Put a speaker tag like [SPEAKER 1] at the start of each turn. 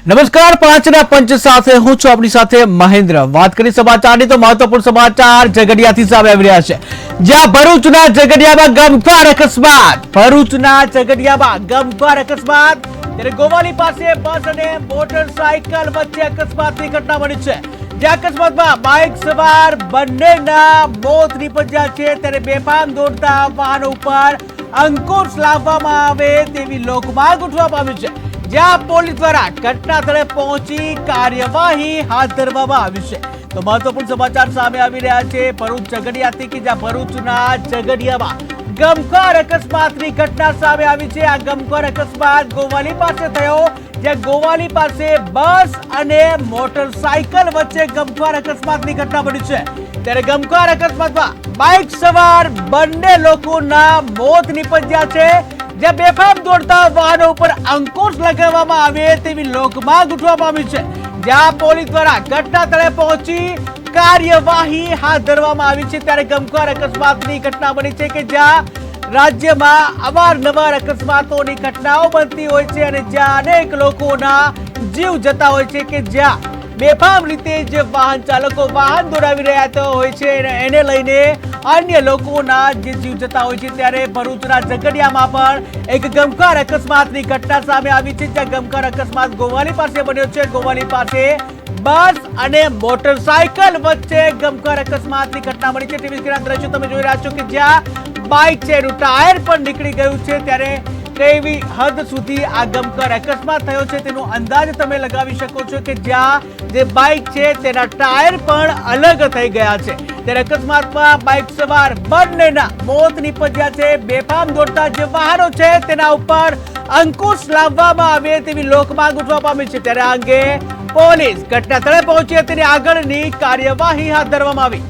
[SPEAKER 1] નમસ્કાર, પાંચના પંચ સાથે હું છું આપણી સાથે મહેન્દ્ર। વાત કરી સમાચારની તો મહત્વપૂર્ણ સમાચાર ઝઘડિયાથી સામે આવી રહ્યા છે, જ્યાં ભરૂચના ઝઘડિયામાં ગમખ્વાર અકસ્માત। ભરૂચના ઝઘડિયામાં ગમખ્વાર અકસ્માત, ત્યારે ગોવાલી પાસે બસ અને મોટરસાયકલ વચ્ચે અકસ્માતની ઘટના બની છે, જ્યાં અકસ્માતમાં બાઇક સવાર બંનેના મોત નીપજ્યા છે। ત્યારે બેફામ દોડતા વાહનો ઉપર અંકુશ લાવવામાં આવે તેવી લોકમાંગ ઉઠવામાં આવી છે, જ્યાં પોલીસ દ્વારા ઘટના સ્થળે પહોંચી કાર્યવાહી હાથ ધરવામાં આવી છે। તો મહત્વપૂર્ણ સમાચાર સામે આવી રહ્યા છે ભરૂચ ઝઘડિયાથી, કે જ્યાં ભરૂચના ઝઘડિયામાં ગમખ્વાર અકસ્માતની ઘટના સામે આવી છે। આ ગમખ્વાર અકસ્માત ગોવાલી પાસે થયો, જ્યાં ગોવાલી પાસે બસ અને મોટરસાયકલ વચ્ચે ગમખ્વાર અકસ્માતની ઘટના બની છે। ત્યારે ગમખ્વાર અકસ્માતમાં બાઇક સવાર બંને લોકોના મોત નીપજ્યા છે, જ્યાં બેફામ દોડતા વાહનો ઉપર અંકુશ લગાવવામાં આવે તેવી લોકમાંગ ઉઠવામાં આવી છે, જ્યાં પોલીસ દ્વારા ઘટના સ્થળે પહોંચી કાર્યવાહી હાથ ધરવામાં આવી છે। ત્યારે ગમખ્વાર અકસ્માતની ઘટના બની છે કે જ્યાં રાજ્યમાં અવારનવાર અકસ્માતોની ઘટનાઓ બનતી હોય છે અને જ્યાં અનેક લોકોના જીવ જતા હોય છે, કે જ્યાં બેફામ રીતે જે વાહન ચાલકો વાહન દોડાવી રહ્યા હોય છે એને લઈને અન્ય લોકોના જે જીવ જતા હોય છે। ત્યારે ભરૂચના ઝઘડિયામાં પણ એક ગમખ્વાર અકસ્માતની ઘટના સામે આવી છે, જ્યાં ગમખ્વાર અકસ્માત ગોવાલી પાસે બન્યો છે। ગોવાલી પાસે બસ અને મોટરસાયકલ વચ્ચે ગમખ્વાર અકસ્માતની ઘટના બની છે। ટીવી સ્ક્રીનના દ્રશ્યો તમે જોઈ રહ્યા છો કે જ્યાં બાઇક છે એનું ટાયર પણ નીકળી ગયું છે। ત્યારે કેવી હદ સુધી આ ગમખ્વાર અકસ્માત થયો છે તેનો અંદાજ તમે લગાવી શકો છો, કે જ્યાં જે બાઇક છે તેના ટાયર પણ અલગ થઈ ગયા છે। ત્યારે અકસ્માતમાં બાઇક સવાર બંનેના મોત નીપજ્યા છે। બેફામ દોડતા જે વાહનો છે તેના ઉપર અંકુશ લાવવામાં આવે તેવી લોકમાંગ ઉઠવા પામી છે। ત્યારે આ અંગે પોલીસ ઘટના સ્થળે પહોંચી તેની આગળની કાર્યવાહી હાથ ધરવામાં આવી।